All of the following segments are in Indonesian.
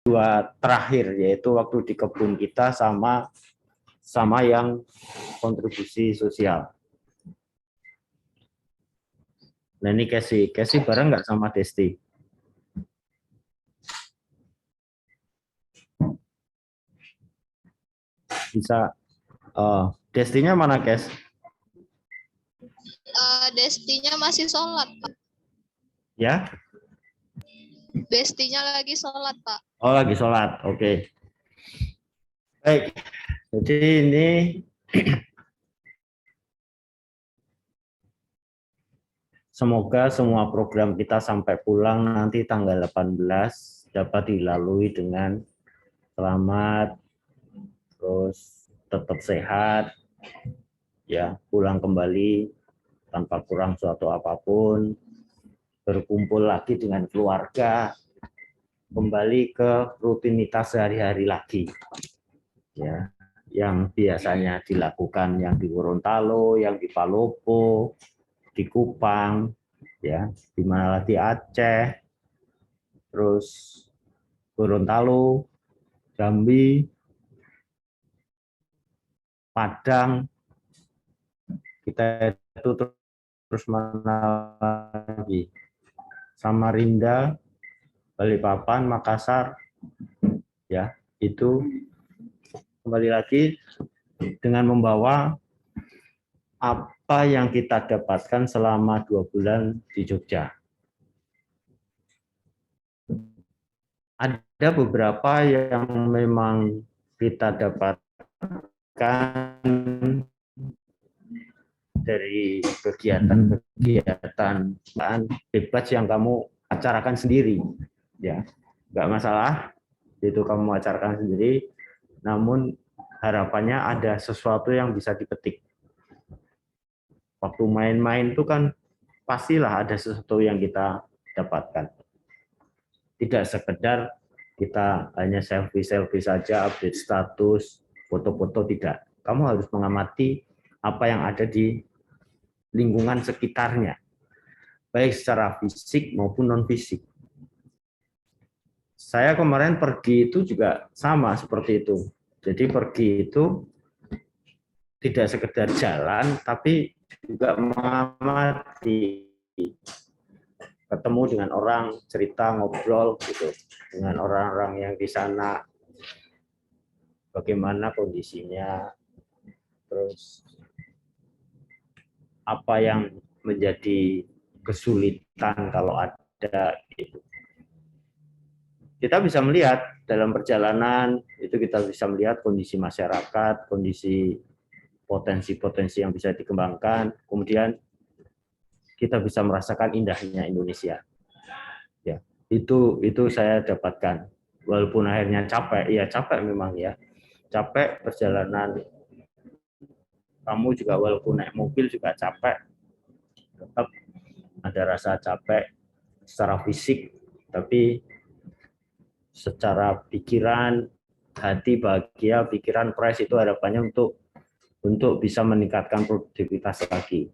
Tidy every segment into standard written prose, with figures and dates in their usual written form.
dua terakhir, yaitu waktu di kebun kita sama yang kontribusi sosial. Nah ini Casey bareng nggak sama Desti? Bisa. Destinya mana, Kes? Destinya masih sholat, Pak. Ya? Destinya lagi sholat, Pak. Oh, lagi sholat. Oke. Baik. Jadi ini semoga semua program kita sampai pulang nanti tanggal 18 dapat dilalui dengan selamat, terus tetap sehat, ya, pulang kembali tanpa kurang suatu apapun, berkumpul lagi dengan keluarga, kembali ke rutinitas sehari-hari lagi, ya, yang biasanya dilakukan yang di Gorontalo, yang di Palopo, di Kupang, ya, di mana lagi Aceh, terus Gorontalo, Jambi, Padang, kita itu terus mana lagi, Samarinda, Balikpapan, Makassar, ya, itu kembali lagi dengan membawa apa yang kita dapatkan selama 2 bulan di Jogja. Ada beberapa yang memang kita dapatkan dari kegiatan-kegiatan bebas yang kamu acarakan sendiri, ya, nggak masalah itu kamu acarakan sendiri, namun harapannya ada sesuatu yang bisa dipetik. Waktu main-main itu kan pastilah ada sesuatu yang kita dapatkan. Tidak sekedar kita hanya selfie-selfie saja, update status, foto-foto, tidak. Kamu harus mengamati apa yang ada di lingkungan sekitarnya, baik secara fisik maupun non-fisik. Saya kemarin pergi itu juga sama seperti itu. Jadi pergi itu tidak sekedar jalan, tapi juga mengamati, ketemu dengan orang, cerita, ngobrol gitu dengan orang-orang yang di sana, bagaimana kondisinya, terus apa yang menjadi kesulitan kalau ada gitu. Kita bisa melihat dalam perjalanan itu, kita bisa melihat kondisi masyarakat, kondisi potensi-potensi yang bisa dikembangkan, kemudian kita bisa merasakan indahnya Indonesia. Ya, itu saya dapatkan. Walaupun akhirnya capek, ya capek memang ya. Capek perjalanan. Kamu juga walaupun naik mobil juga capek. Tetap ada rasa capek secara fisik, tapi secara pikiran, hati bahagia, pikiran fresh, itu harapannya untuk bisa meningkatkan produktivitas lagi.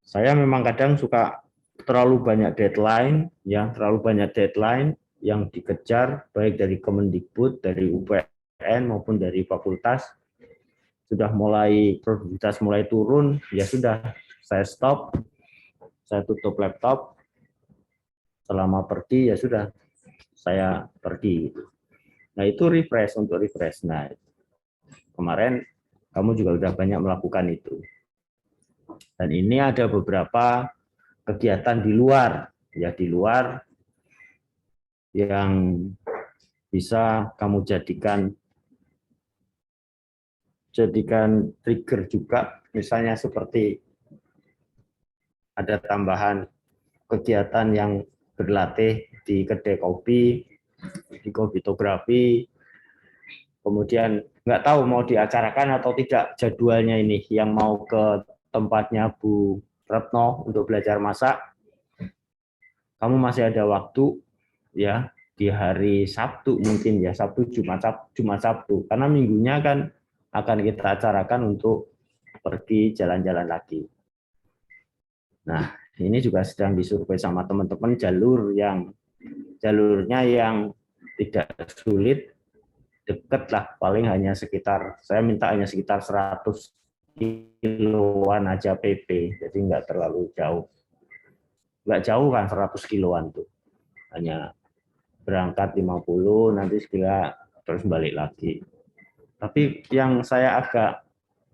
Saya memang kadang suka terlalu banyak deadline, ya, terlalu banyak deadline yang dikejar, baik dari Kemendikbud, dari UPN maupun dari fakultas. Sudah mulai produktivitas mulai turun, ya sudah, saya stop, saya tutup laptop. Selama pergi ya sudah, saya pergi. Nah itu refresh, untuk refresh. Nah kemarin kamu juga sudah banyak melakukan itu. Dan ini ada beberapa kegiatan di luar, ya, di luar yang bisa kamu jadikan trigger juga, misalnya seperti ada tambahan kegiatan yang berlatih di kedai kopi, di kofitografi, kemudian nggak tahu mau diacarakan atau tidak jadwalnya ini, yang mau ke tempatnya Bu Retno untuk belajar masak, kamu masih ada waktu, ya, di hari Sabtu mungkin, ya, Sabtu, Jumat, Sabtu, karena minggunya kan akan kita acarakan untuk pergi jalan-jalan lagi. Nah, ini juga sedang disurvei sama teman-teman jalurnya yang tidak sulit, dekat lah, paling hanya sekitar, saya minta hanya sekitar 100 kiloan aja PP, jadi nggak terlalu jauh. Nggak jauh kan 100 kiloan tuh, hanya berangkat 50, nanti segala terus balik lagi. Tapi yang saya agak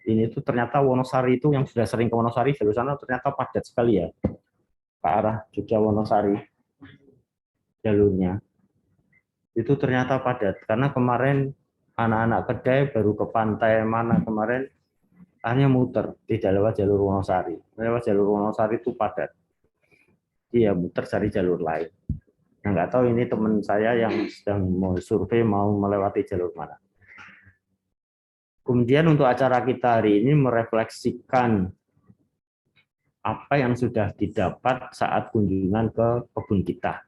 ini tuh ternyata Wonosari itu, yang sudah sering ke Wonosari jalur sana ternyata padat sekali ya, ke arah Jogja Wonosari jalurnya. Itu ternyata padat karena kemarin anak-anak kedai baru ke pantai mana kemarin hanya muter tidak lewat jalur Wonosari. Lewat jalur Wonosari itu padat. Iya, muter cari jalur lain. Nah, nggak tahu ini teman saya yang sedang mau survei mau melewati jalur mana. Kemudian untuk acara kita hari ini merefleksikan apa yang sudah didapat saat kunjungan ke kebun kita.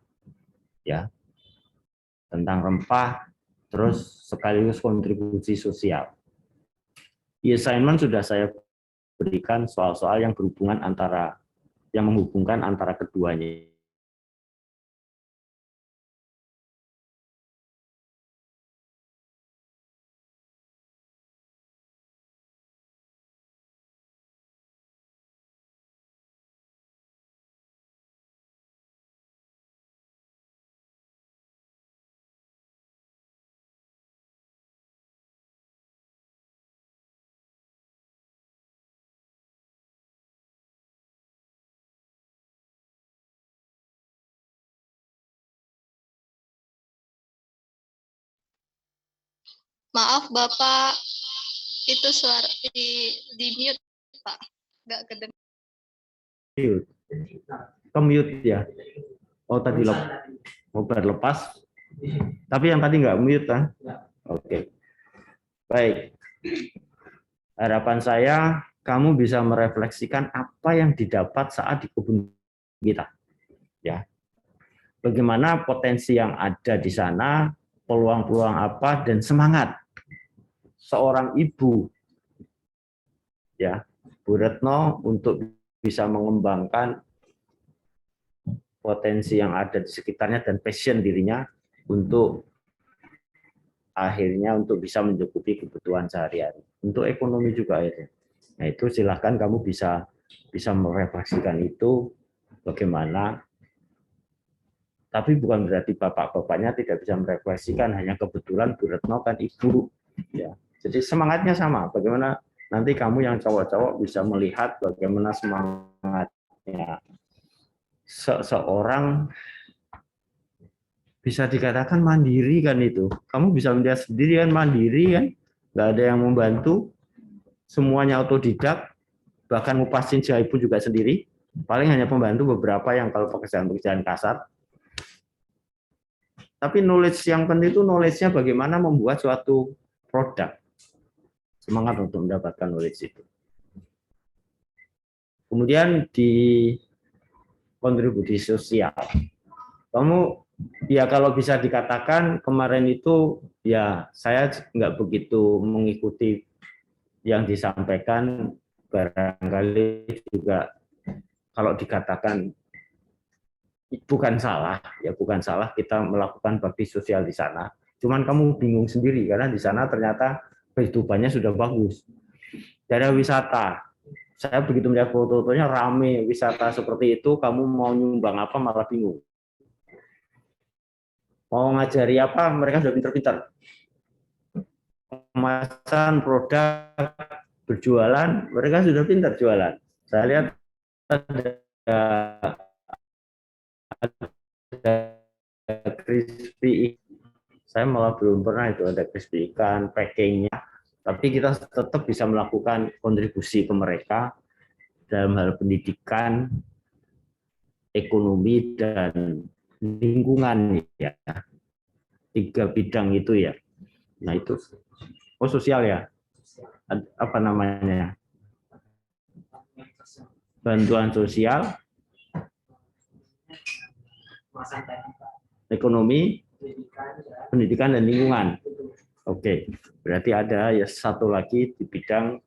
Ya. Tentang rempah, terus sekaligus kontribusi sosial. Di assignment sudah saya berikan soal-soal yang berhubungan yang menghubungkan antara keduanya. Maaf Bapak, itu suara di mute Pak, nggak kedengaran. Ke-mute ya. Oh tadi lepas. Tapi yang tadi nggak mute kan? Oke. Baik. Harapan saya kamu bisa merefleksikan apa yang didapat saat di kebun kita. Ya. Bagaimana potensi yang ada di sana, peluang-peluang apa, dan semangat seorang ibu, ya, Bu Retno untuk bisa mengembangkan potensi yang ada di sekitarnya dan passion dirinya untuk akhirnya untuk bisa mencukupi kebutuhan sehari-hari, untuk ekonomi juga akhirnya. Nah itu silahkan kamu bisa merefleksikan itu bagaimana. Tapi bukan berarti bapak-bapaknya tidak bisa merefleksikan, hanya kebetulan Bu Retno kan ibu, ya. Jadi semangatnya sama. Bagaimana nanti kamu yang cowok-cowok bisa melihat bagaimana semangatnya seseorang bisa dikatakan mandiri kan itu. Kamu bisa melihat sendiri kan mandiri kan, nggak ada yang membantu, semuanya otodidak, bahkan ngupasin si ibu juga sendiri. Paling hanya pembantu beberapa yang kalau pekerjaan-pekerjaan kasar. Tapi knowledge yang penting itu knowledge-nya bagaimana membuat suatu produk. Semangat untuk mendapatkan knowledge itu. Kemudian di kontribusi sosial. Kamu ya kalau bisa dikatakan kemarin itu ya saya nggak begitu mengikuti yang disampaikan, barangkali juga kalau dikatakan bukan salah kita melakukan bakti sosial di sana. Cuman kamu bingung sendiri karena di sana ternyata kehidupannya sudah bagus. Daerah wisata, saya begitu melihat foto-fotonya rame wisata seperti itu, kamu mau nyumbang apa malah bingung. Mau ngajari apa, mereka sudah pintar-pintar. Kemasan, produk, berjualan, mereka sudah pintar jualan. Saya lihat ada crispy, saya malah belum pernah itu ada crispy ikan, packingnya. Tapi kita tetap bisa melakukan kontribusi ke mereka dalam hal pendidikan, ekonomi, dan lingkungan ya. 3 bidang itu ya. Nah itu, oh sosial ya, apa namanya? Bantuan sosial, ekonomi, pendidikan dan lingkungan. Oke, berarti ada ya satu lagi di bidang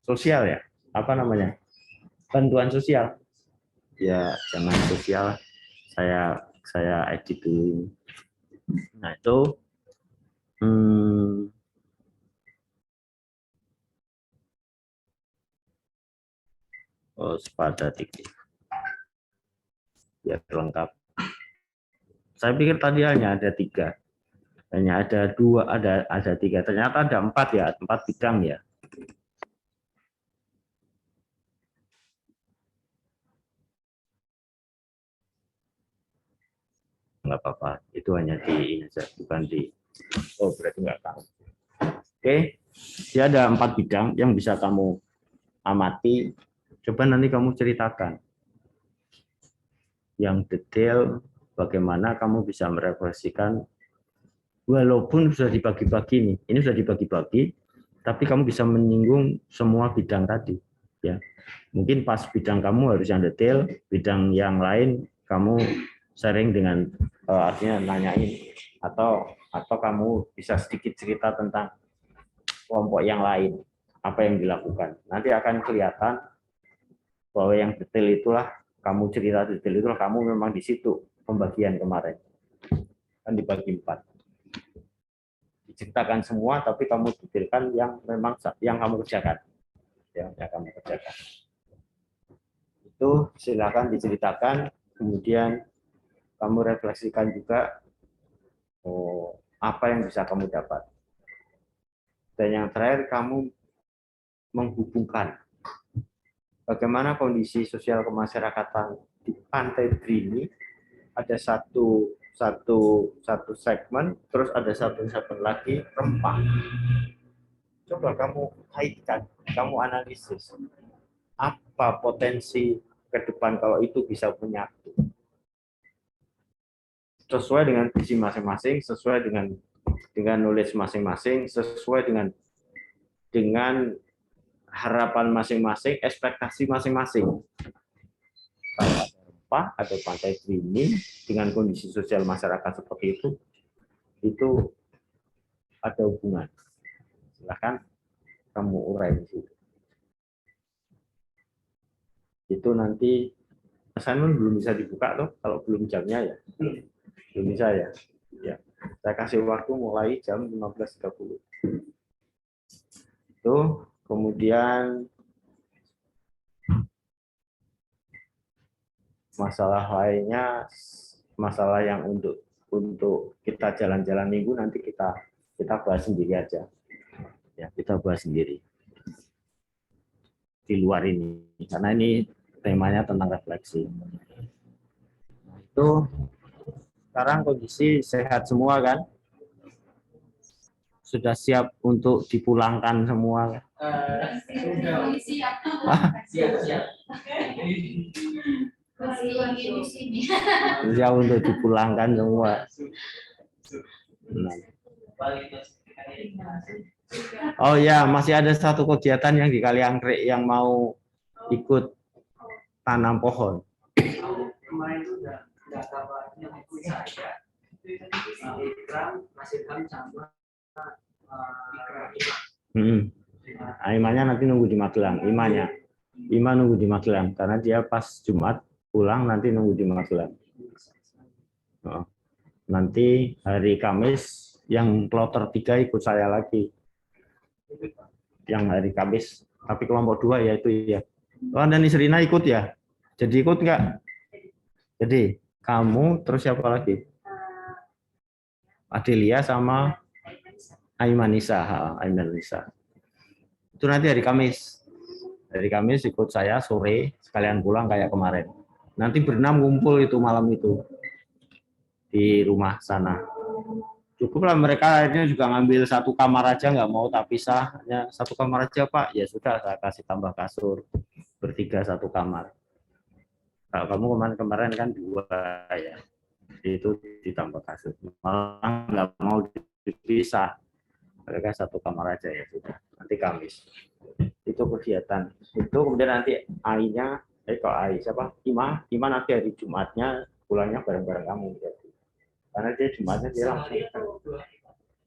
sosial ya. Apa namanya? Bantuan sosial. Ya, jangan sosial. Saya edit dulu. Nah itu pada titik biar lengkap. Saya pikir tadi hanya ada 3, hanya ada 2, ada 3. Ternyata ada 4 ya, 4 bidang ya. Nggak apa-apa, itu hanya di ini saja, bukan di. Oh berarti nggak tahu. Oke, dia ada 4 bidang yang bisa kamu amati. Coba nanti kamu ceritakan yang detail bagaimana kamu bisa merefleksikan walaupun sudah dibagi-bagi nih. Ini sudah dibagi-bagi, tapi kamu bisa menyinggung semua bidang tadi ya. Mungkin pas bidang kamu harus yang detail, bidang yang lain kamu sharing dengan artinya nanyain atau kamu bisa sedikit cerita tentang kelompok yang lain apa yang dilakukan. Nanti akan kelihatan bahwa yang detail itulah kamu cerita detail itulah kamu memang di situ pembagian kemarin kan dibagi 4. Diceritakan semua tapi kamu detailkan yang memang yang kamu kerjakan. Yang kamu kerjakan. Itu silakan diceritakan, kemudian kamu refleksikan juga apa yang bisa kamu dapat. Dan yang terakhir kamu menghubungkan bagaimana kondisi sosial kemasyarakatan di Pantai Drini. Ada satu segmen, terus ada satu segmen lagi rempah. Coba kamu kaitkan, kamu analisis apa potensi ke depan kalau itu bisa menyatu sesuai dengan visi masing-masing, sesuai dengan knowledge masing-masing, sesuai dengan harapan masing-masing, ekspektasi masing-masing. Kalau ada rempah atau Pantai Drini dengan kondisi sosial masyarakat seperti itu ada hubungan. Silakan kamu urai di situ. Itu nanti assignment belum bisa dibuka tuh kalau belum jamnya ya. Belum bisa ya. Ya. Saya kasih waktu mulai jam 15.30. Itu kemudian masalah lainnya, masalah yang untuk kita jalan-jalan minggu nanti kita bahas sendiri aja. Ya, kita bahas sendiri. Di luar ini karena ini temanya tentang refleksi. Itu sekarang kondisi sehat semua kan? Sudah siap untuk dipulangkan semua? Sudah. Siap. Siap untuk dipulangkan semua. Nah. Oh ya, masih ada satu kegiatan yang di Kaliangkrek yang mau ikut tanam pohon. Kemarin itu udah kabarnya ikut saya. Ikram, masih kami sama Imannya nanti nunggu di Magelang. Ima nunggu di Magelang karena dia pas Jumat pulang nanti nunggu di Magelang. Oh. Nanti hari Kamis yang kloter 3 ikut saya lagi. Yang hari Kamis, tapi kelompok 2 ya itu ya. Oh, dan Nisrina ikut ya? Jadi ikut enggak? Jadi kamu terus siapa lagi? Adelia sama Aimanisa. Itu nanti hari Kamis. Hari Kamis ikut saya sore sekalian pulang kayak kemarin. Nanti berenam ngumpul itu malam itu di rumah sana. Cukuplah mereka akhirnya juga ngambil satu kamar aja, nggak mau tak pisah, hanya satu kamar aja Pak. Ya sudah, saya kasih tambah kasur, bertiga satu kamar. Kalau kamu kemarin kan 2 ya, itu ditambah kasur. Malah nggak mau dipisah, mereka satu kamar aja ya sudah. Nanti Kamis itu kegiatan. Itu kemudian nanti Ainya, kok Ai siapa? Ima nanti hari Jumatnya pulangnya bareng-bareng kamu jadi. Karena dia Jumatnya dia langsung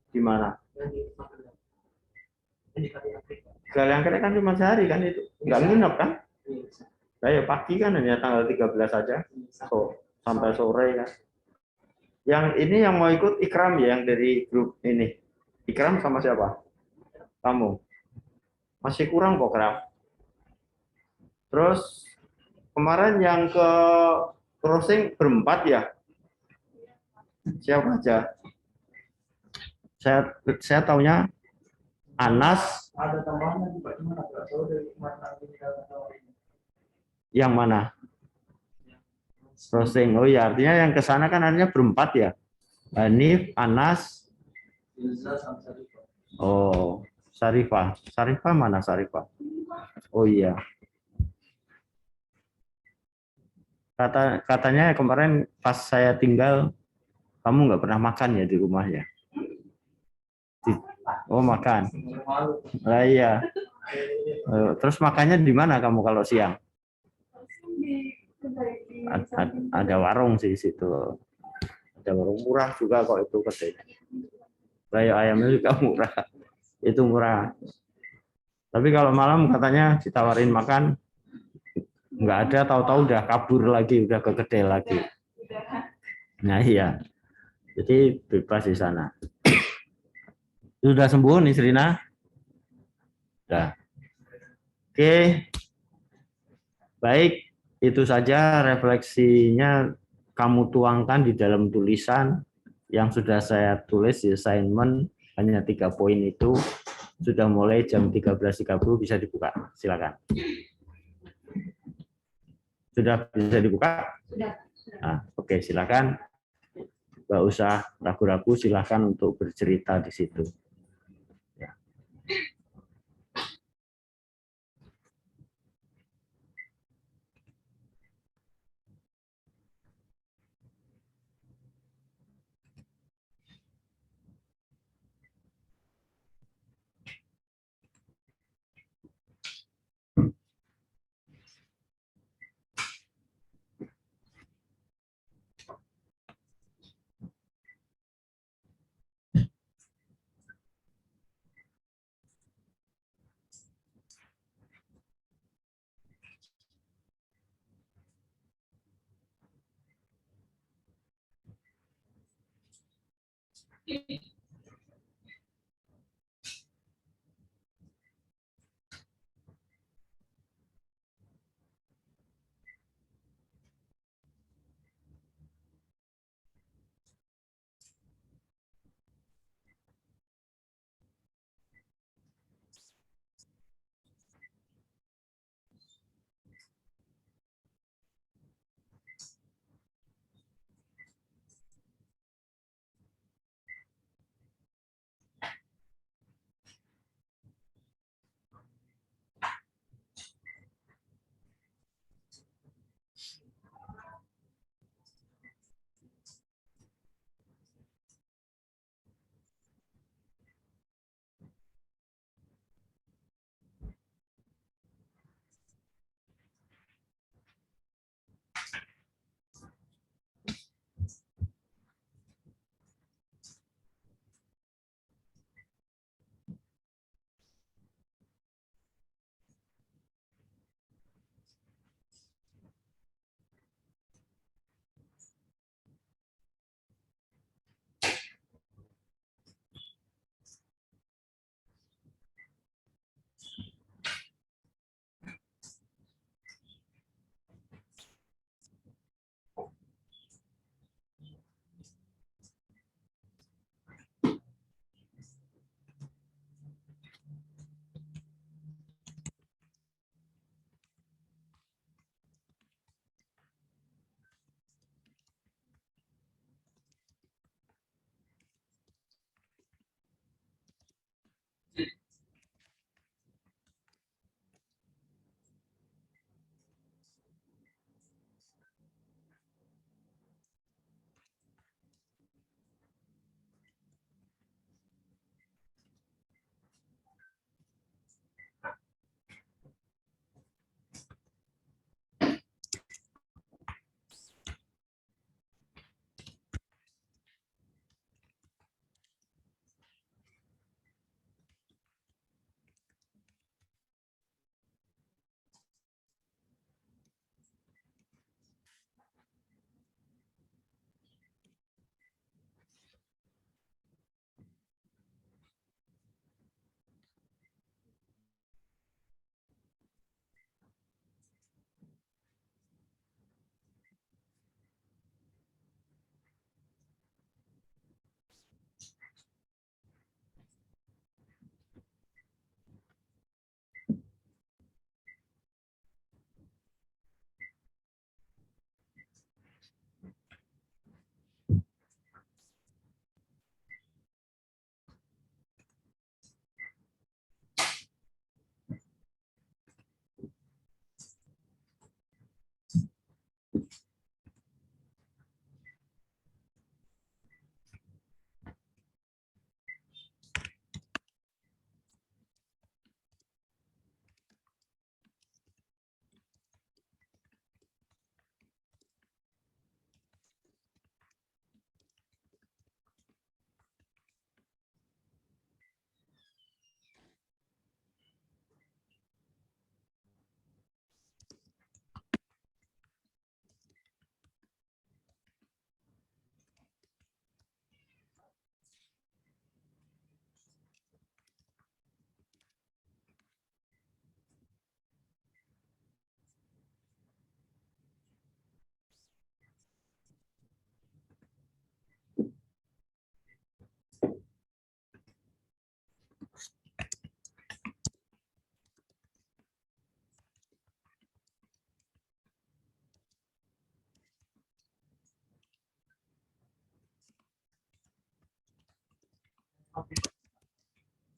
di mana? Kaliangkrek kan cuma sehari kan itu, nggak nginep kan? Saya pagi kan hanya tanggal 13 saja, so, sampai sore kan. Yang ini yang mau ikut Ikram ya, yang dari grup ini. Ikram sama siapa? Kamu. Masih kurang kok, Ikram. Terus kemarin yang ke crossing berempat ya? Siapa aja? Saya taunya Anas. Ada tambahan juga cuma nggak tahu dari mana kita tawarin. Yang mana? Crossing. Oh ya, artinya yang ke sana kan artinya berempat ya. Hanif, Anas. Ilza sama Sarifah. Oh, Sarifah. Sarifah mana Sarifah? Oh iya. Katanya kemarin pas saya tinggal, kamu nggak pernah makan ya di rumah ya? Oh makan. Lah iya. Terus makannya di mana kamu kalau siang? Ada warung sih di situ. Ada warung murah juga kok itu kedai. Kayak ayamnya juga murah. Itu murah. Tapi kalau malam katanya ditawarin makan, nggak ada, tahu-tahu udah kabur lagi, udah ke kedai lagi. Nah iya. Jadi bebas di sana. Sudah sembuh nih Serina? Sudah. Oke. Baik, itu saja refleksinya kamu tuangkan di dalam tulisan yang sudah saya tulis di assignment, hanya 3 poin itu. Sudah mulai jam 13.30 bisa dibuka. Silakan. Sudah bisa dibuka? Sudah. Nah, oke, silakan. Nggak usah ragu-ragu, silakan untuk bercerita di situ. Ya.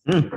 Hmm.